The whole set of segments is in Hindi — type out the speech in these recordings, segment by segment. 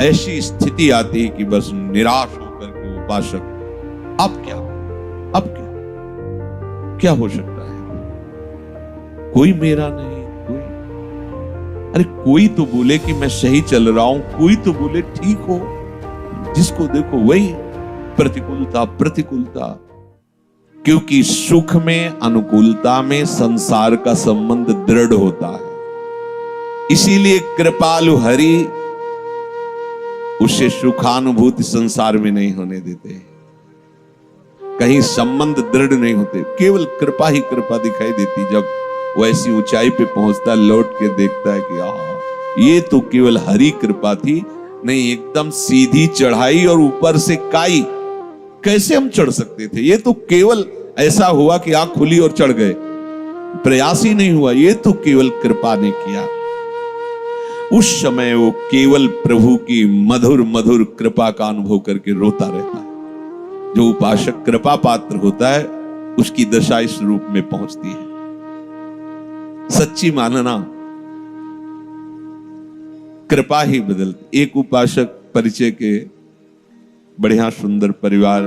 ऐसी स्थिति आती है कि बस निराश होकर के उपासक अब क्या, अब क्या हो सकता है, कोई मेरा नहीं, कोई, अरे कोई तो बोले कि मैं सही चल रहा हूं, कोई तो बोले ठीक हो, जिसको देखो वही प्रतिकूलता प्रतिकूलता। क्योंकि सुख में, अनुकूलता में संसार का संबंध दृढ़ होता है। इसीलिए कृपालु हरि उसे सुखानुभूति संसार में नहीं होने देते, कहीं संबंध दृढ़ नहीं होते, केवल कृपा ही कृपा दिखाई देती। जब वो ऐसी ऊंचाई पे पहुंचता है, लौट के देखता है कि आहा, ये तो केवल हरि कृपा थी, नहीं एकदम सीधी चढ़ाई और ऊपर से काई, कैसे हम चढ़ सकते थे, ये तो केवल ऐसा हुआ कि आंख खुली और चढ़ गए, प्रयास ही नहीं हुआ, ये तो केवल कृपा ने किया। उस समय वो केवल प्रभु की मधुर मधुर कृपा का अनुभव करके रोता रहता है। जो उपासक कृपा पात्र होता है उसकी दशा इस रूप में पहुंचती है। सच्ची मानना, कृपा ही बदलती। एक उपासक परिचय के, बढ़िया सुंदर परिवार,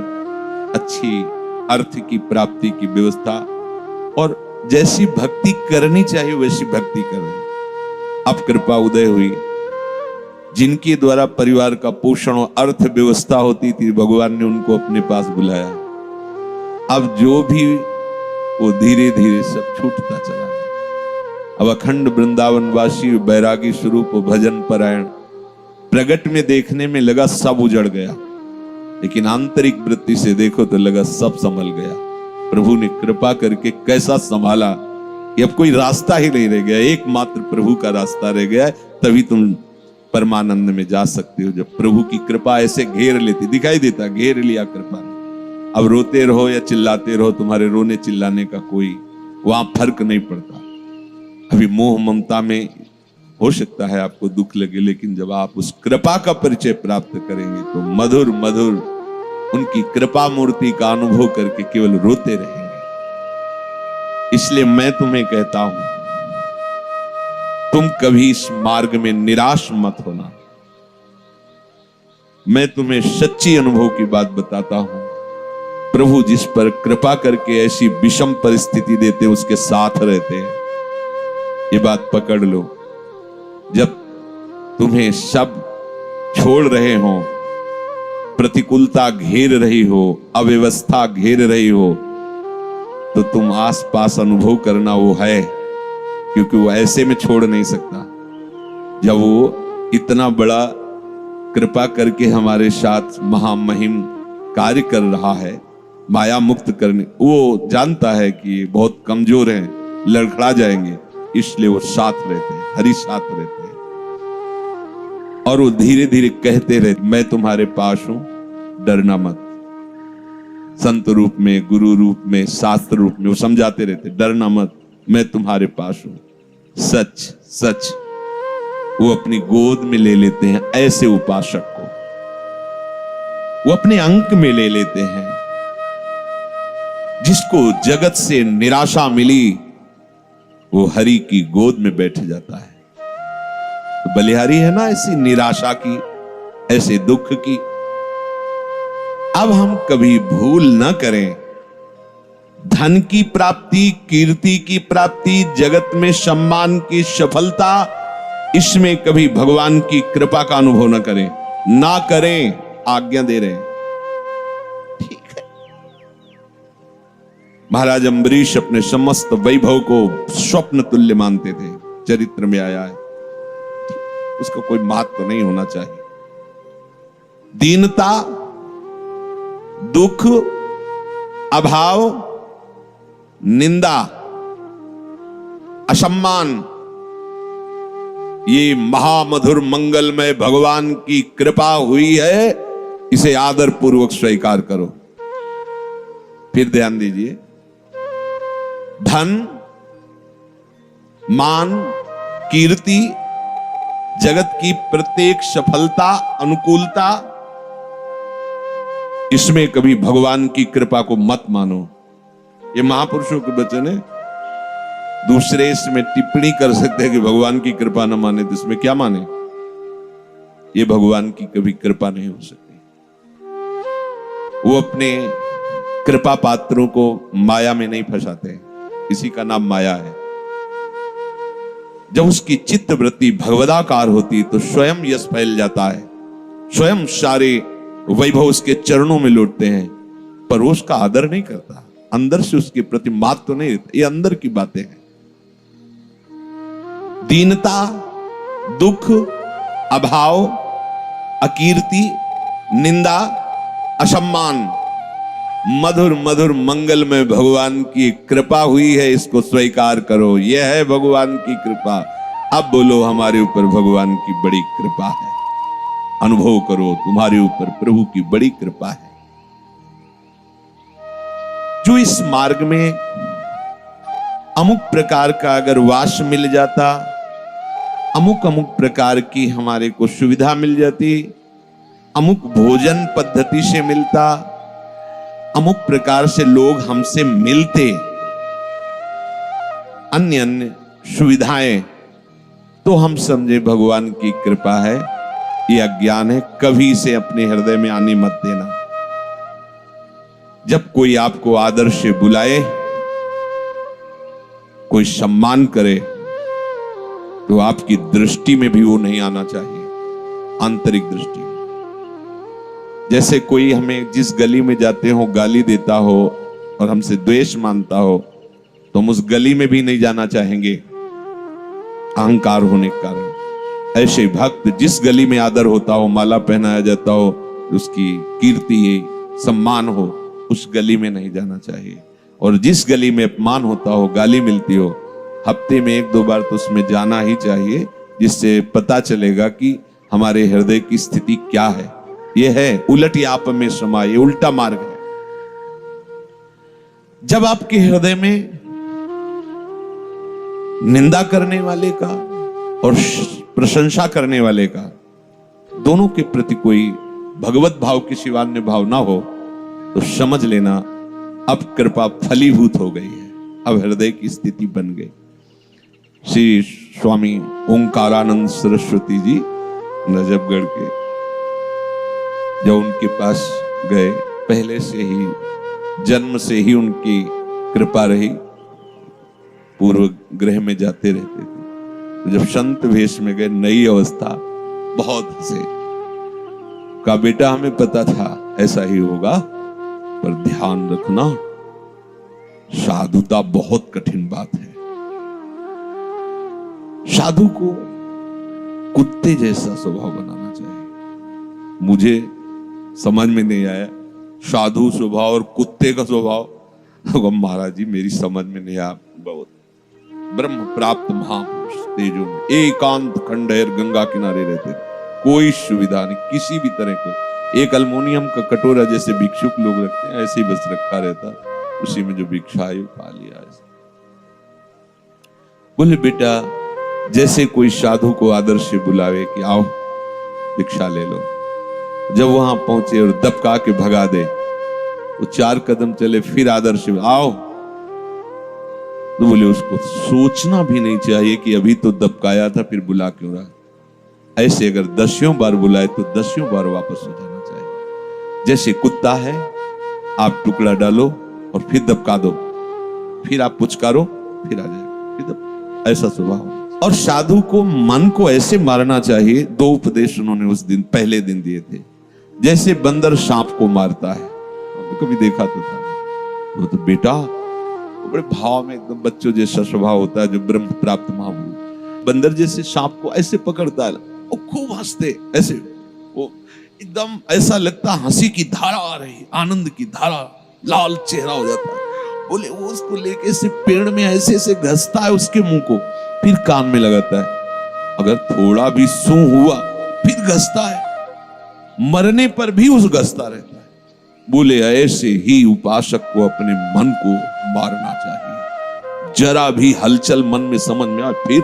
अच्छी अर्थ की प्राप्ति की व्यवस्था, और जैसी भक्ति करनी चाहिए वैसी भक्ति कर रहे हैं। अब कृपा उदय हुई, जिनके द्वारा परिवार का पोषण और अर्थ व्यवस्था होती थी, भगवान ने उनको अपने पास बुलाया। अब जो भी वो धीरे धीरे सब छूटता चला गया। अब अखंड वृंदावनवासी बैरागी स्वरूप भजन परायण प्रगट में देखने में लगा सब उजड़ गया, लेकिन आंतरिक वृत्ति से देखो तो लगा सब संभल गया। प्रभु ने कृपा करके कैसा संभाला कि अब कोई रास्ता ही नहीं रह गया, एकमात्र प्रभु का रास्ता रह गया। तभी तुम परमानंद में जा सकते हो, जब प्रभु की कृपा ऐसे घेर लेती, दिखाई देता घेर लिया कृपा ने। अब रोते रहो या चिल्लाते रहो, तुम्हारे रोने चिल्लाने का कोई वहां फर्क नहीं पड़ता। अभी मोह ममता में हो सकता है आपको दुख लगे, लेकिन जब आप उस कृपा का परिचय प्राप्त करेंगे तो मधुर मधुर उनकी कृपा मूर्ति का अनुभव करके केवल रोते रहेंगे। इसलिए मैं तुम्हें कहता हूं, तुम कभी इस मार्ग में निराश मत होना। मैं तुम्हें सच्ची अनुभव की बात बताता हूं, प्रभु जिस पर कृपा करके ऐसी विषम परिस्थिति देते उसके साथ रहते हैं। ये बात पकड़ लो। जब तुम्हें सब छोड़ रहे हो, प्रतिकूलता घेर रही हो, अव्यवस्था घेर रही हो, तो तुम आसपास अनुभव करना वो है, क्योंकि वो ऐसे में छोड़ नहीं सकता। जब वो इतना बड़ा कृपा करके हमारे साथ महामहिम कार्य कर रहा है, माया मुक्त करने, वो जानता है कि बहुत कमजोर हैं, लड़खड़ा जाएंगे, इसलिए वो साथ रहते हैं, हरि साथ रहते हैं। और वो धीरे धीरे कहते रहते, मैं तुम्हारे पास हूं, डरना मत। संत रूप में, गुरु रूप में, शास्त्र रूप में वो समझाते रहते, डरना मत, मैं तुम्हारे पास हूं। सच सच वो अपनी गोद में ले लेते हैं ऐसे उपासक को, वो अपने अंक में ले लेते हैं। जिसको जगत से निराशा मिली वो हरि की गोद में बैठ जाता है। तो बलिहारी है ना ऐसी निराशा की, ऐसे दुख की। अब हम कभी भूल न करें, धन की प्राप्ति, कीर्ति की प्राप्ति, जगत में सम्मान की सफलता, इसमें कभी भगवान की कृपा का अनुभव न करें, ना करें, आज्ञा दे रहे हैं। ठीक है, महाराज अम्बरीश अपने समस्त वैभव को स्वप्न तुल्य मानते थे, चरित्र में आया है। उसका कोई महत्व नहीं होना चाहिए। दीनता, दुख, अभाव, निंदा, असम्मान, ये महामधुर मंगलमय भगवान की कृपा हुई है, इसे आदर पूर्वक स्वीकार करो। फिर ध्यान दीजिए, धन, मान, कीर्ति, जगत की प्रत्येक सफलता, अनुकूलता, इसमें कभी भगवान की कृपा को मत मानो। ये महापुरुषों के वचन है। दूसरे इसमें टिप्पणी कर सकते हैं कि भगवान की कृपा न माने, तो इसमें क्या माने? ये भगवान की कभी कृपा नहीं हो सकती। वो अपने कृपा पात्रों को माया में नहीं फंसाते, इसी का नाम माया है। जब उसकी चित्त वृत्ति भगवदाकार होती तो स्वयं यश फैल जाता है, स्वयं सारे वैभव उसके चरणों में लौटते हैं, पर वो उसका आदर नहीं करता, अंदर से उसके प्रति मात तो नहीं रहता। ये अंदर की बातें हैं। दीनता, दुख, अभाव, अकीर्ति, निंदा, असम्मान, मधुर मधुर मंगल में भगवान की कृपा हुई है, इसको स्वीकार करो। यह है भगवान की कृपा। अब बोलो हमारे ऊपर भगवान की बड़ी कृपा है। अनुभव करो तुम्हारे ऊपर प्रभु की बड़ी कृपा है। जो इस मार्ग में अमुक प्रकार का अगर वास मिल जाता, अमुक अमुक प्रकार की हमारे को सुविधा मिल जाती, अमुक भोजन पद्धति से मिलता, अमुक प्रकार से लोग हमसे मिलते, अन्य अन्य सुविधाएं, तो हम समझे भगवान की कृपा है। ये अज्ञान है, कभी इसे अपने हृदय में आने मत देना। जब कोई आपको आदर से बुलाए, कोई सम्मान करे, तो आपकी दृष्टि में भी वो नहीं आना चाहिए, आंतरिक दृष्टि में। जैसे कोई हमें जिस गली में जाते हो गाली देता हो और हमसे द्वेष मानता हो, तो हम उस गली में भी नहीं जाना चाहेंगे, अहंकार होने के कारण। ऐसे भक्त जिस गली में आदर होता हो, माला पहनाया जाता हो, उसकी कीर्ति सम्मान हो, उस गली में नहीं जाना चाहिए। और जिस गली में अपमान होता हो, गाली मिलती हो, हफ्ते में 1-2 बार तो उसमें जाना ही चाहिए, जिससे पता चलेगा कि हमारे हृदय की स्थिति क्या है। यह है उलट आप में समा, ये उल्टा मार्ग है। जब आपके हृदय में निंदा करने वाले का और प्रशंसा करने वाले का, दोनों के प्रति कोई भगवत भाव की सिवा अन्य भाव ना हो, तो समझ लेना अब कृपा फलीभूत हो गई है, अब हृदय की स्थिति बन गई। श्री स्वामी ओंकारानंद सरस्वती जी नजफगढ़ के, जब उनके पास गए, पहले से ही जन्म से ही उनकी कृपा रही, पूर्व ग्रह में जाते रहते थे। तो जब संत वेश में गए, नई अवस्था, बहुत हंसे। कहा बेटा हमें पता था ऐसा ही होगा, पर ध्यान रखना साधुता बहुत कठिन बात है। साधु को कुत्ते जैसा स्वभाव बनाना चाहिए। मुझे समझ में नहीं आया साधु स्वभाव और कुत्ते का स्वभाव। महाराज जी मेरी समझ में नहीं आया। बहुत ब्रह्म प्राप्त महापुरुष तेजो में एकांत खंडहर गंगा किनारे रहते, कोई सुविधा नहीं किसी भी तरह को। एक अल्मोनियम का कटोरा जैसे भिक्षुक लोग रखते हैं, ऐसे ही बस रखा रहता, उसी में जो भिक्षा है पा लिया। बोले बेटा जैसे कोई साधु को आदर से बुलावे कि आओ भिक्षा ले लो, जब वहां पहुंचे और दबका के भगा दे, वो 4 कदम चले फिर आदर से आओ, तो बोले उसको सोचना भी नहीं चाहिए कि अभी तो दबकाया था फिर बुला क्यों रहा। ऐसे अगर 10 बार बुलाए तो 10 बार वापस हो जाना चाहिए। जैसे कुत्ता है, आप टुकड़ा डालो और फिर दबका दो, फिर आप पुचकारो फिर आ जाएगा, ऐसा स्वभाव। और साधु को मन को ऐसे मारना चाहिए। 2 उपदेश उन्होंने उस दिन पहले दिन दिए थे। जैसे बंदर सांप को मारता है, कभी देखा तो था, तो बेटा बड़े भाव में एकदम बच्चों जैसा स्वभाव होता है जो ब्रह्म प्राप्त महापुरुष। बंदर जैसे सांप को ऐसे पकड़ता है, वो खूब हंसते, ऐसे वो एकदम ऐसा लगता हंसी की धारा आ रही, आनंद की धारा, लाल चेहरा हो जाता है। बोले वो उसको लेके से पेड़ में ऐसे ऐसे घसता है उसके मुंह को, फिर कान में लगाता है, अगर थोड़ा भी सूं हुआ फिर घसता है, मरने पर भी उस घसता रहता है। बोले ऐसे ही उपासक को अपने मन को मारना चाहिए। जरा भी हलचल मन में समझ में आए फिर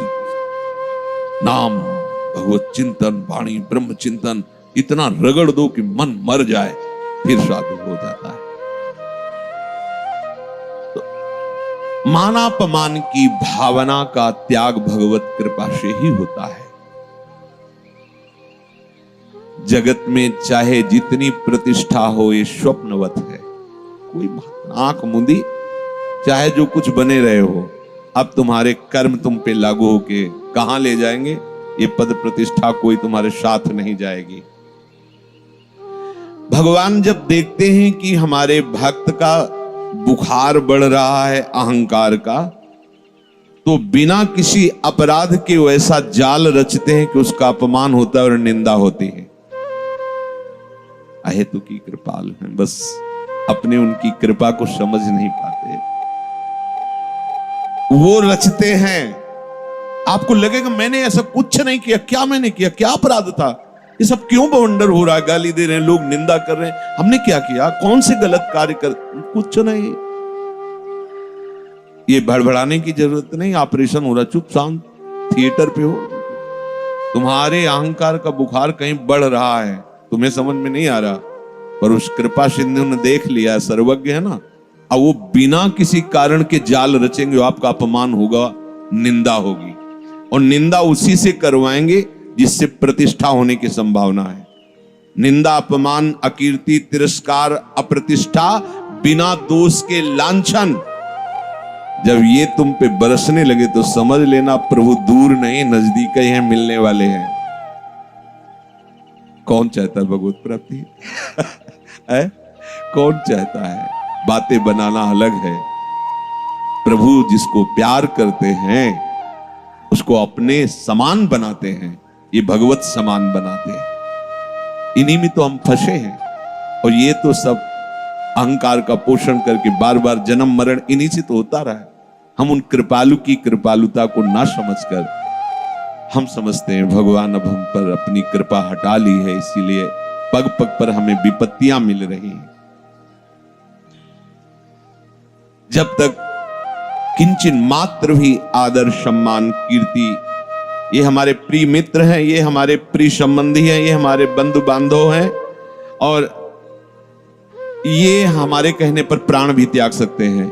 नाम भगवत चिंतन, वाणी ब्रह्म चिंतन इतना रगड़ दो कि मन मर जाए, फिर साधु हो जाता है। तो मानापमान की भावना का त्याग भगवत कृपा से ही होता है। जगत में चाहे जितनी प्रतिष्ठा हो ये स्वप्नवत है। कोई आंख मूंदी, चाहे जो कुछ बने रहे हो, अब तुम्हारे कर्म तुम पे लागू होके कहां ले जाएंगे? ये पद प्रतिष्ठा कोई तुम्हारे साथ नहीं जाएगी। भगवान जब देखते हैं कि हमारे भक्त का बुखार बढ़ रहा है अहंकार का, तो बिना किसी अपराध के वैसा जाल रचते हैं कि उसका अपमान होता है और निंदा होती है। अहेतु की कृपाल हैं, बस अपने उनकी कृपा को समझ नहीं पाते। वो रचते हैं, आपको लगेगा मैंने ऐसा कुछ नहीं किया, क्या मैंने किया, क्या अपराध था, ये सब क्यों बवंडर हो रहा है, गाली दे रहे हैं लोग, निंदा कर रहे हैं, हमने क्या किया, कौन से गलत कार्य कर, कुछ नहीं। ये भड़बड़ाने की जरूरत नहीं, ऑपरेशन हो रहा, चुप शांत थिएटर पे हो। तुम्हारे अहंकार का बुखार कहीं बढ़ रहा है, तुम्हें समझ में नहीं आ रहा, पर उस कृपा सिंधु ने देख लिया, सर्वज्ञ है ना। अब वो बिना किसी कारण के जाल रचेंगे, आपका अपमान होगा, निंदा होगी, और निंदा उसी से करवाएंगे जिससे प्रतिष्ठा होने की संभावना है। निंदा, अपमान, अकीर्ति, तिरस्कार, अप्रतिष्ठा, बिना दोष के लांछन, जब ये तुम पे बरसने लगे तो समझ लेना प्रभु दूर नहीं नजदीक ही हैं, मिलने वाले हैं। कौन चाहता है भगवत प्राप्ति? है? कौन चाहता है? बातें बनाना अलग है, प्रभु जिसको प्यार करते हैं उसको अपने समान बनाते हैं, ये भगवत समान बनाते हैं। इन्हीं में तो हम फंसे हैं, और ये तो सब अहंकार का पोषण करके बार बार जन्म मरण इन्हीं से तो होता रहा है। हम उन कृपालु की कृपालुता को ना समझकर हम समझते हैं भगवान अब हम पर अपनी कृपा हटा ली है, इसीलिए पग पग पर हमें विपत्तियां मिल रही हैं। जब तक किंचन मात्र भी आदर, सम्मान, कीर्ति, ये हमारे प्रिय मित्र हैं, ये हमारे प्रिय संबंधी हैं, ये हमारे बंधु बांधव हैं, और ये हमारे कहने पर प्राण भी त्याग सकते हैं।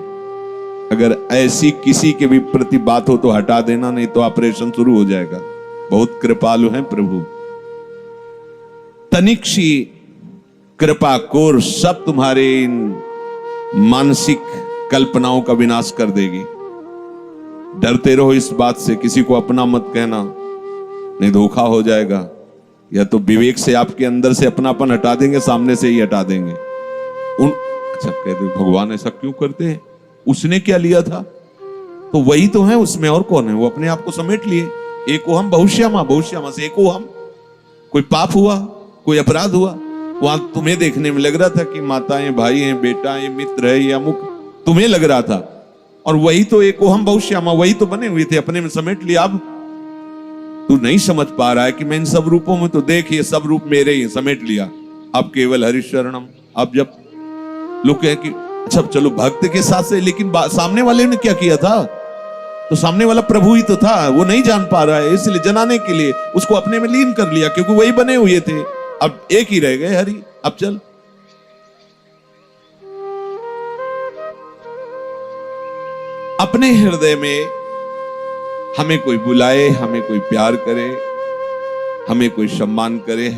अगर ऐसी किसी के भी प्रति बात हो तो हटा देना, नहीं तो ऑपरेशन शुरू हो जाएगा। बहुत कृपालु हैं प्रभु। तनिक सी कृपा कोर सब तुम्हारे इन मानसिक कल्पनाओं का विनाश कर देगी। डरते रहो इस बात से, किसी को अपना मत कहना, नहीं धोखा हो जाएगा। या तो विवेक से आपके अंदर से अपनापन हटा देंगे, सामने से ही हटा देंगे। अच्छा कहते भगवान ऐसा क्यों करते हैं, उसने क्या लिया था, तो वही तो है उसमें, और कौन है, वो अपने आप को समेट लिए। एको हम बहुश्यामा, बहुश्यामा से एको हम। कोई पाप हुआ, कोई अपराध हुआ, वहां तुम्हें देखने में लग रहा था कि माताएं, भाई हैं, बेटा है, मित्र है, या मुख तुम्हें लग रहा था, और वही तो एको हम बहुश्यामा, वही तो बने हुए थे, अपने में समेट लिया। अब तू नहीं समझ पा रहा है कि मैं इन सब रूपों में, तो देख ये सब रूप मेरे ही, समेट लिया। अब केवल हरिशरणम। अब जब लोग कहें कि अच्छा चलो भक्त के साथ से, लेकिन सामने वाले ने क्या किया था, तो सामने वाला प्रभु ही तो था, वो नहीं जान पा रहा है, इसलिए जनाने के लिए उसको अपने में लीन कर लिया, क्योंकि वही बने हुए थे। अब एक ही रह गए, हरि। अब चल, अपने हृदय में हमें कोई बुलाए, हमें कोई प्यार करे, हमें कोई सम्मान करे,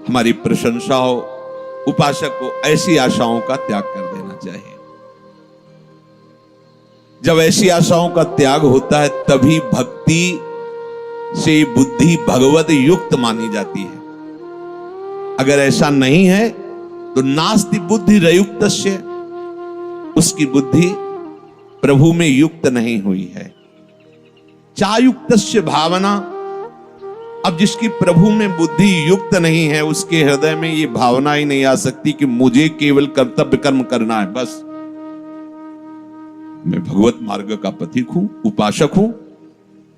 हमारी प्रशंसा हो, उपासक को ऐसी आशाओं का त्याग कर देना चाहिए। जब ऐसी आशाओं का त्याग होता है तभी भक्ति से बुद्धि भगवत युक्त मानी जाती है। अगर ऐसा नहीं है तो नास्ति बुद्धि रयुक्तस्य, उसकी बुद्धि प्रभु में युक्त नहीं हुई है। चायुक्तस्य भावना, अब जिसकी प्रभु में बुद्धि युक्त नहीं है उसके हृदय में ये भावना ही नहीं आ सकती कि मुझे केवल कर्तव्य कर्म करना है, बस मैं भगवत मार्ग का पथिक हूं, उपासक हूं,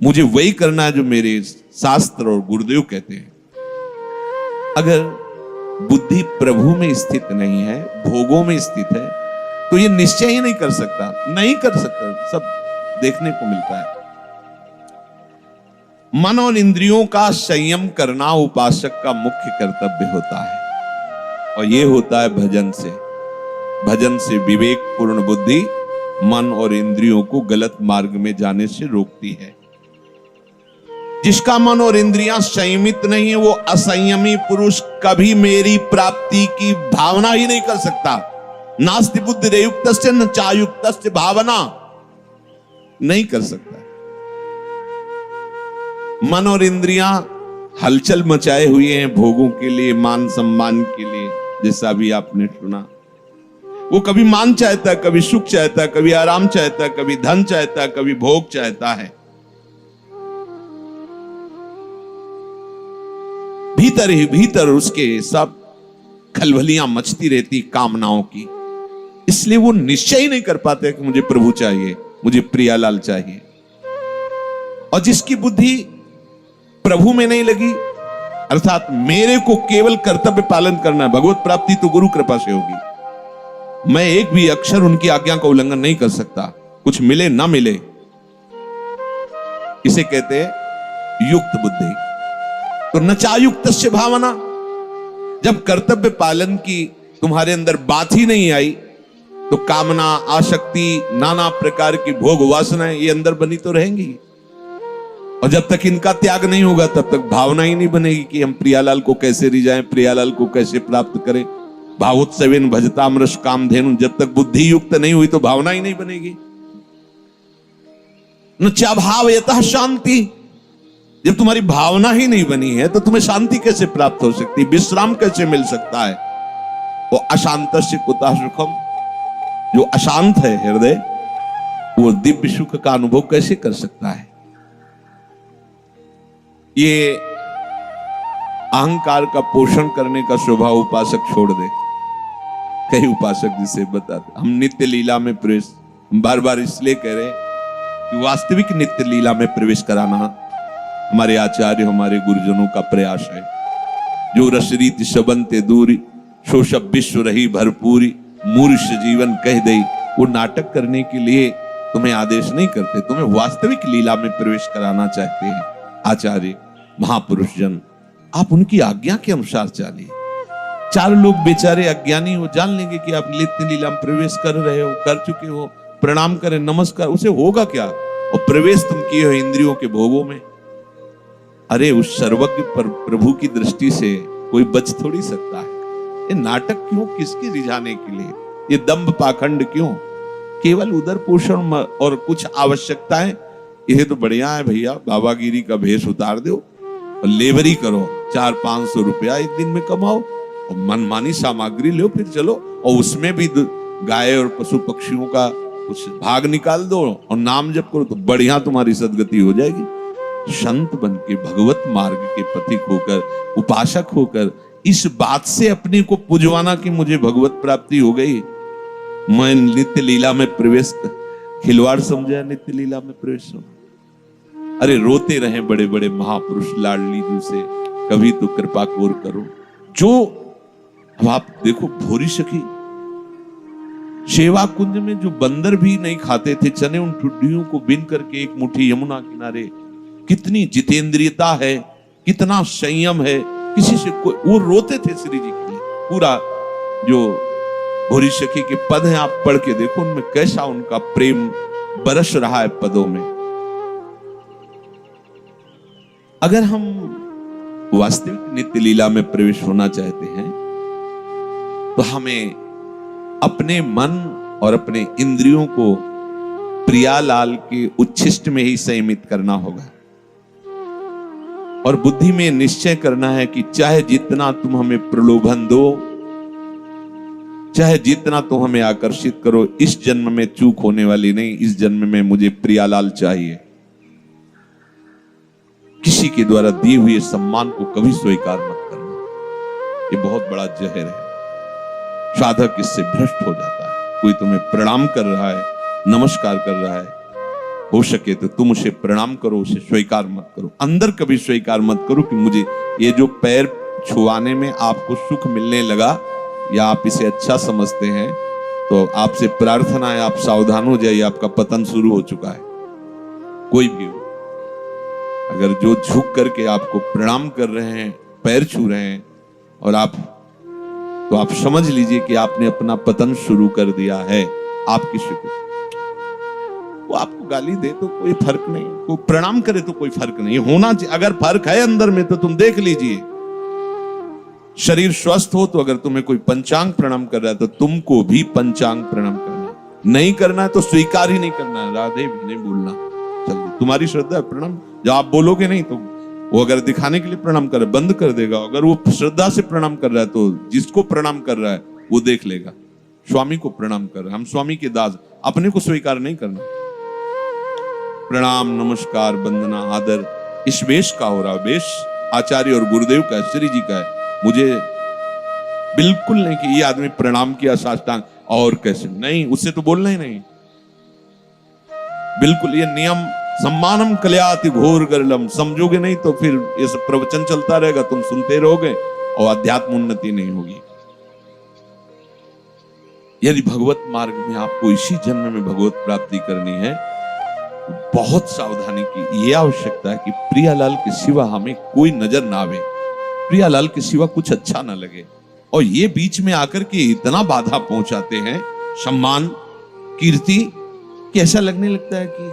मुझे वही करना है जो मेरे शास्त्र और गुरुदेव कहते हैं। अगर बुद्धि प्रभु में स्थित नहीं है, भोगों में स्थित है, तो ये निश्चय ही नहीं कर सकता, नहीं कर सकता। सब देखने को मिलता है। मन और इंद्रियों का संयम करना उपासक का मुख्य कर्तव्य होता है, और यह होता है भजन से। भजन से विवेक पूर्ण बुद्धि मन और इंद्रियों को गलत मार्ग में जाने से रोकती है। जिसका मन और इंद्रियां संयमित नहीं है, वो असंयमी पुरुष कभी मेरी प्राप्ति की भावना ही नहीं कर सकता। नास्ति बुद्धि युक्तस्य न चायुक्तस्य भावना, नहीं कर सकता। मन और इंद्रियां हलचल मचाए हुए हैं भोगों के लिए, मान सम्मान के लिए, जैसा भी आपने सुना। वो कभी मान चाहता है, कभी सुख चाहता है, कभी आराम चाहता है, कभी धन चाहता है, कभी भोग चाहता है। भीतर ही भीतर उसके सब खलबलियां मचती रहती कामनाओं की। इसलिए वो निश्चय ही नहीं कर पाते कि मुझे प्रभु चाहिए, मुझे प्रियालाल चाहिए। और जिसकी बुद्धि प्रभु में नहीं लगी, अर्थात मेरे को केवल कर्तव्य पालन करना है, भगवत प्राप्ति तो गुरु कृपा से होगी, मैं एक भी अक्षर उनकी आज्ञा का उल्लंघन नहीं कर सकता, कुछ मिले ना मिले। इसे कहते हैं युक्त बुद्धि। तो नचायुक्तस्य भावना, जब कर्तव्य पालन की तुम्हारे अंदर बात ही नहीं आई, तो कामना, आसक्ति, नाना प्रकार की भोग वासनाएं ये अंदर बनी तो रहेंगी। और जब तक इनका त्याग नहीं होगा, तब तक भावना ही नहीं बनेगी कि हम प्रियालाल को कैसे रिझाएं, प्रियालाल को कैसे प्राप्त करें। भावोत्सवेन भजतामृष कामधेनु, जब तक बुद्धि युक्त नहीं हुई तो भावना ही नहीं बनेगी। न चाभाव यतः शांति, जब तुम्हारी भावना ही नहीं बनी है तो तुम्हें शांति कैसे प्राप्त हो सकती, विश्राम कैसे मिल सकता है। वो अशांतस्य कुतः सुखम, जो अशांत है हृदय, वो दिव्य सुख का अनुभव कैसे कर सकता है। ये अहंकार का पोषण करने का स्वभाव उपासक छोड़ दे। कई उपासक जिसे बताते, हम नित्य लीला में प्रवेश, बार बार इसलिए कह रहे कि वास्तविक नित्य लीला में प्रवेश कराना हमारे आचार्य, हमारे गुरुजनों का प्रयास है। जो रसरीत सबंते दूरी, सो सब विश्व रही भरपूरी, मूर्ख जीवन कह दई। वो नाटक करने के लिए तुम्हें आदेश नहीं करते, तुम्हें वास्तविक लीला में प्रवेश कराना चाहते हैं आचार्य, महापुरुष जन। आप उनकी आज्ञा के अनुसार चलिए। चार लोग बेचारे अज्ञानी हो, जान लेंगे कि आप नित्य लीला में प्रवेश कर रहे हो, कर चुके हो, प्रणाम करें, नमस्कार, उसे होगा क्या। और प्रवेश तुम किए हो इंद्रियों के भोगों में। अरे उस सर्वज्ञ पर प्रभु की दृष्टि से कोई बच थोड़ी सकता है। ये नाटक क्यों, किसकी रिझाने के लिए, ये दंभ पाखंड क्यों, केवल उदर पोषण और कुछ आवश्यकताएं। यह तो बढ़िया है भैया, बाबागिरी का भेष उतार दो और लेबरी करो, 400-500 रुपया एक दिन में कमाओ और मनमानी सामग्री लो, फिर चलो। और उसमें भी गाय और पशु पक्षियों का कुछ भाग निकाल दो और नाम जप करो, तो बढ़िया तुम्हारी सदगति हो जाएगी। संत बन के भगवत मार्ग के पथिक होकर, उपासक होकर, इस बात से अपने को पुजवाना कि मुझे भगवत प्राप्ति हो गई, मैं नित्य लीला में प्रवेश, खिलवाड़ समझा नित्य लीला में प्रवेश हो। अरे रोते रहे बड़े बड़े महापुरुष लाडली जी से, कभी तो कृपा कोर करो। जो अब आप देखो, भोरी सखी सेवा कुंज में जो बंदर भी नहीं खाते थे चने, उन ठुड्डियों को बिन करके एक मुट्ठी यमुना किनारे, कितनी जितेंद्रियता है, कितना संयम है, किसी से कोई, वो रोते थे श्री जी के लिए। पूरा जो भोरी सखी के पद हैं आप पढ़ के देखो, उनमें कैसा उनका प्रेम बरस रहा है पदों में। अगर हम वास्तविक नित्य लीला में प्रवेश होना चाहते हैं तो हमें अपने मन और अपने इंद्रियों को प्रियालाल के उच्छिष्ट में ही संयमित करना होगा। और बुद्धि में निश्चय करना है कि चाहे जितना तुम हमें प्रलोभन दो, चाहे जितना तुम हमें आकर्षित करो, इस जन्म में चूक होने वाली नहीं। इस जन्म में मुझे प्रियालाल चाहिए। किसी के द्वारा दिए हुए सम्मान को कभी स्वीकार मत करना, ये बहुत बड़ा जहर है। साधक इससे भ्रष्ट हो जाता है। कोई तुम्हें प्रणाम कर रहा है, नमस्कार कर रहा है, हो सके तो तुम उसे प्रणाम करो, उसे स्वीकार मत करो। अंदर कभी स्वीकार मत करो कि मुझे ये जो पैर छुआने में आपको सुख मिलने लगा या आप इसे अच्छा समझते हैं, तो आपसे प्रार्थना है, आप सावधान हो जाइए, आपका पतन शुरू हो चुका है। कोई भी हो, अगर जो झुक करके आपको प्रणाम कर रहे हैं, पैर छू रहे हैं, और आप, तो आप समझ लीजिए कि आपने अपना पतन शुरू कर दिया है। आपकी स्वीकृति वो आपको गाली दे तो कोई फर्क नहीं, कोई प्रणाम करे तो कोई फर्क नहीं होना चाहिए। अगर फर्क है अंदर में तो तुम देख लीजिए। शरीर स्वस्थ हो तो अगर तुम्हें कोई पंचांग प्रणाम कर रहा है तो तुमको भी पंचांग प्रणाम करना है। नहीं करना है तो स्वीकार ही नहीं करना है, राधे भी नहीं बोलना। चलिए, तुम्हारी श्रद्धा है, प्रणाम। जब आप बोलोगे नहीं तो वो अगर दिखाने के लिए प्रणाम कर बंद कर देगा। अगर वो श्रद्धा से प्रणाम कर रहा है तो जिसको प्रणाम कर रहा है वो देख लेगा। स्वामी को प्रणाम कर रहे हैं, हम स्वामी के दास, अपने को स्वीकार नहीं करना। प्रणाम, नमस्कार, वंदना, आदर इस वेश का हो रहा। वेश आचार्य और गुरुदेव का, श्री जी का है। मुझे बिल्कुल नहीं कि ये आदमी प्रणाम किया साष्टांग और कैसे, नहीं, उससे तो बोलना ही नहीं। बिल्कुल ये नियम, सम्मानम कल्याति घोर गरलम, समझोगे नहीं तो फिर ये सब प्रवचन चलता रहेगा, तुम सुनते रहोगे और अध्यात्म उन्नति नहीं होगी। यदि भगवत मार्ग में आपको इसी जन्म में भगवत प्राप्ति करनी है, बहुत सावधानी की ये आवश्यकता है कि प्रियालाल के सिवा हमें कोई नजर ना आवे, प्रियालाल के सिवा कुछ अच्छा ना लगे। और ये बीच में आकर के इतना बाधा पहुंचाते हैं, सम्मान, कीर्ति, कि ऐसा लगने लगता है कि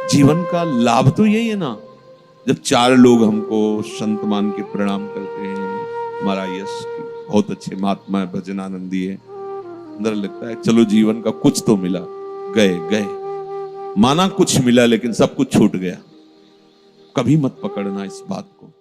जीवन का लाभ तो यही है ना। जब 4 लोग हमको संत मान के प्रणाम करते हैं, हमारा यश बहुत अच्छे महात्मा है, भजनानंदी है, अंदर लगता है चलो जीवन का कुछ तो मिला। गए माना कुछ मिला लेकिन सब कुछ छूट गया। कभी मत पकड़ना इस बात को।